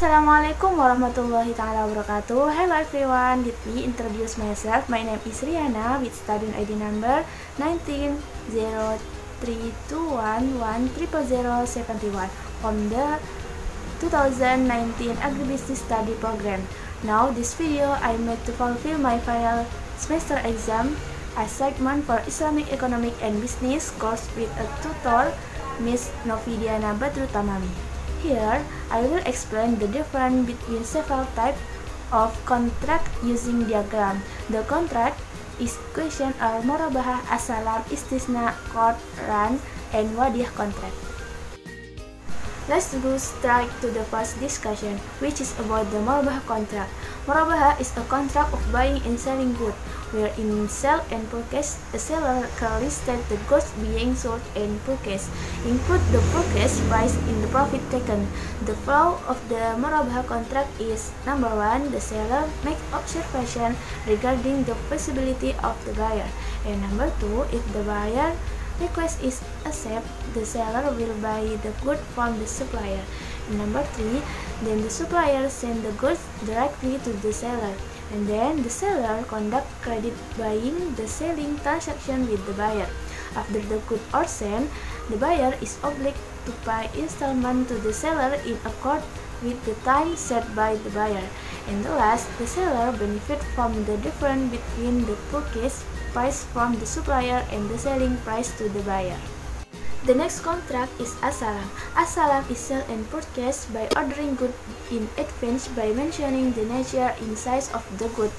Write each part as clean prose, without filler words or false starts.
Assalamualaikum warahmatullahi taala wabarakatuh. Hello everyone, let me introduce myself. My name is Riana with student ID number 190321100071 from the 2019 Agribusiness Study Program. Now this video I made to fulfill my final semester exam assignment for Islamic Economic and Business course with a tutor, Miss Novidiana Badru Tamami. Here, I will explain the difference between several types of contract using diagram. The contract is equation are Murabahah, As-Salam, Istisna, Qard, Ran, and Wadiyah contract. Let's go straight to the first discussion, which is about the Murabahah contract. Murabahah is a contract of buying and selling goods, where in sell and purchase, the seller clearly states the goods being sold and purchased, include the purchase price in the profit taken. The flow of the Murabahah contract is: number 1, the seller makes observation regarding the feasibility of the buyer, and number 2, if the buyer request is accepted, the seller will buy the good from the supplier. And number 3, then the supplier send the goods directly to the seller, and then the seller conduct credit buying the selling transaction with the buyer. After the goods are sent, the buyer is obliged to pay installment to the seller in accord with the time set by the buyer. And the last, the seller benefit from the difference between the purchase price from the supplier and the selling price to the buyer. The next contract is As-Salam. As-Salam is sell and purchase by ordering goods in advance by mentioning the nature and size of the good.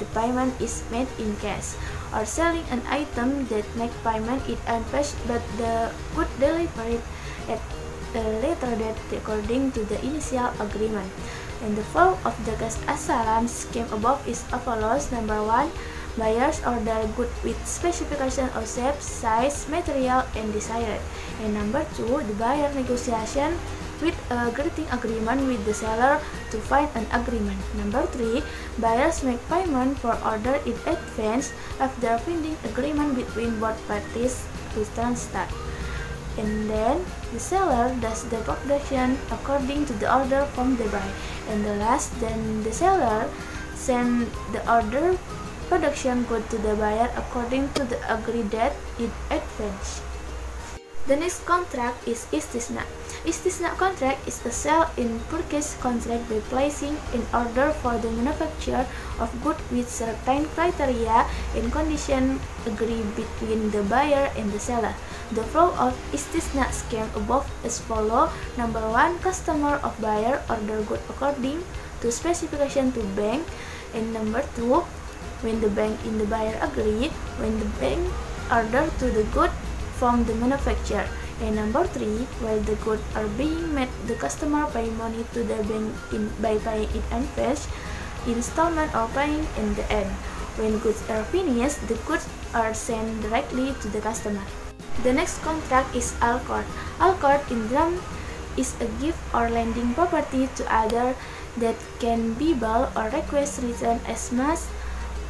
The payment is made in cash. Or selling an item that make payment in advance but the good delivered at a later date according to the initial agreement. And the flow of the cash As-Salam scheme above is as follows. Number 1, buyers order goods with specification of shape, size, material, and desired. And number 2, the buyer negotiation with a greeting agreement with the seller to find an agreement. Number 3, buyers make payment for order in advance after finding agreement between both parties to transact. And then the seller does the production according to the order from the buyer. And the last, then the seller send the order production good to the buyer according to the agreed date in advance. The next contract is Istisna. Istisna contract is a sell and purchase contract by placing an order for the manufacture of goods with certain criteria and conditions agreed between the buyer and the seller. The flow of Istisna scheme above is follow. Number 1, customer of buyer order good according to specification to bank. And number 2, when the bank and the buyer agree, when the bank order to the good from the manufacturer. And number 3, while the goods are being made, the customer pay money to the bank by paying in advance, installment, or paying in the end. When goods are finished, the goods are sent directly to the customer. The next contract is Al-Qard. Al-Qard in drum is a gift or lending property to other that can be bought or request return as much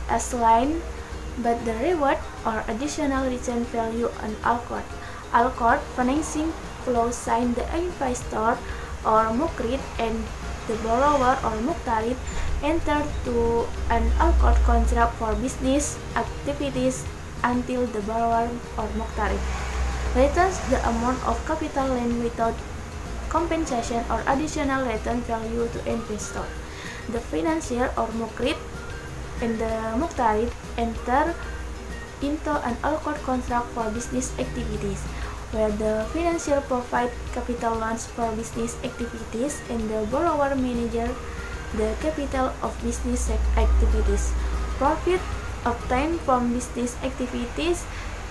as line, but the reward or additional return value on Al-Qard. Al-Qard financing flow sign the investor or mukrid and the borrower or muqtarid enter to an Al-Qard contract for business activities until the borrower or muqtarid returns the amount of capital lent without compensation or additional return value to investor. The financier or mukrid and the muqtarid enter into an Al-Qard contract for business activities, where the financier provides capital loans for business activities and the borrower manages the capital of business activities. Profit obtained from business activities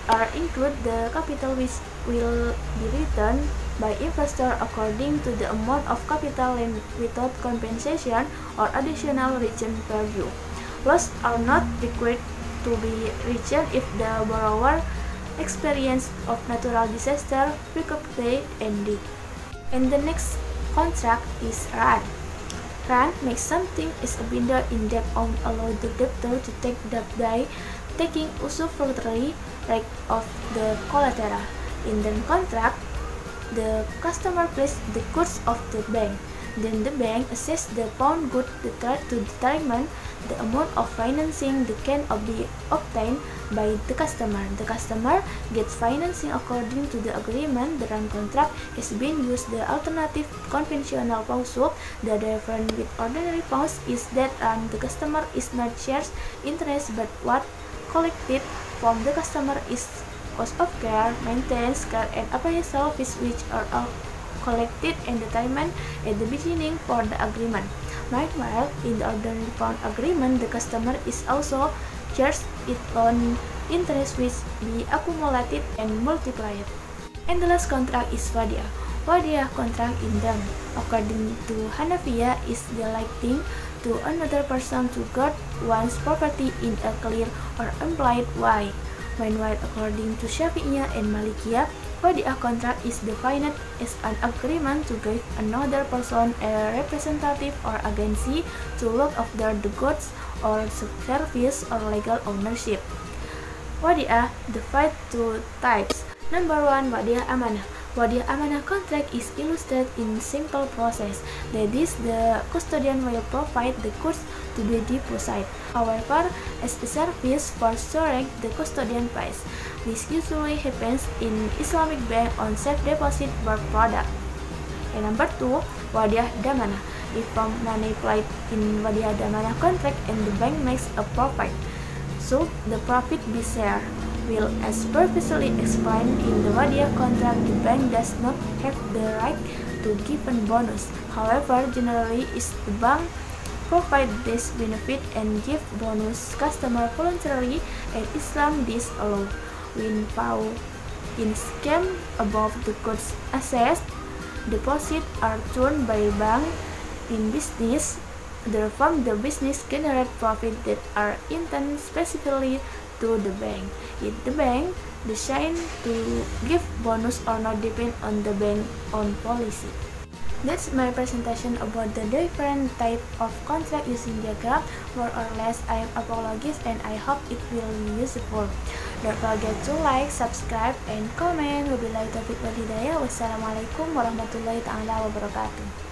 are include the capital which will be returned by investor according to the amount of capital lent without compensation or additional return value. Loss are not required to be returned if the borrower experienced of natural disaster, bankruptcy, and death. And the next contract is Ran. Ran makes something is a binder in debt on allow the debtor to take debt by taking usufructory right of the collateral. In the contract, the customer places the goods of the bank. Then the bank assesses the pawned good to determine the amount of financing that can be obtained by the customer. The customer gets financing according to the agreement. The run contract has been used. The alternative conventional pawn swap, the difference with ordinary pawns is that the customer is not charged interest, but what collected from the customer is cost of care, maintenance, care, and appraisal fees, which are all collected and determined at the beginning for the agreement. Meanwhile, in the ordinary pawn agreement, the customer is also charged its own interest, which be accumulated and multiplied. And the last contract is Wadiah. Wadiah contract in them, according to Hanafiya, is delegating to another person to guard one's property in a clear or implied way. Meanwhile, according to Syafi'iyah and Malikiyah, Wadiah contract is defined as an agreement to give another person a representative or agency to look after the goods or service or legal ownership. Wadiah divided two types. Number 1, Wadiah Amanah. Wadiah Amanah contract is illustrated in simple process. That is, the custodian will provide the goods to be deposited. However, as a service for storing, the custodian pays. This usually happens in Islamic bank on safe deposit per product. And number 2, Wadiah Damanah. If money applied in Wadiah Damanah contract and the bank makes a profit, so the profit be shared. Will, as previously explained in the Wadiah contract, the bank does not have the right to give a bonus. However, generally is the bank provide this benefit and give bonus customer voluntarily, and Islam disallow. When found in scam above the goods assessed, deposit are turned by bank in business. Therefore, the business generate profit that are intended specifically to the bank. If the bank decide to give bonus or not depend on the bank own policy. That's my presentation about the different type of contract using diagram. More or less, I apologize and I hope it will be useful. Don't forget to like, subscribe, and comment. Wabillahi taufiq wal hidayah. Wassalamualaikum warahmatullahi taala wabarakatuh.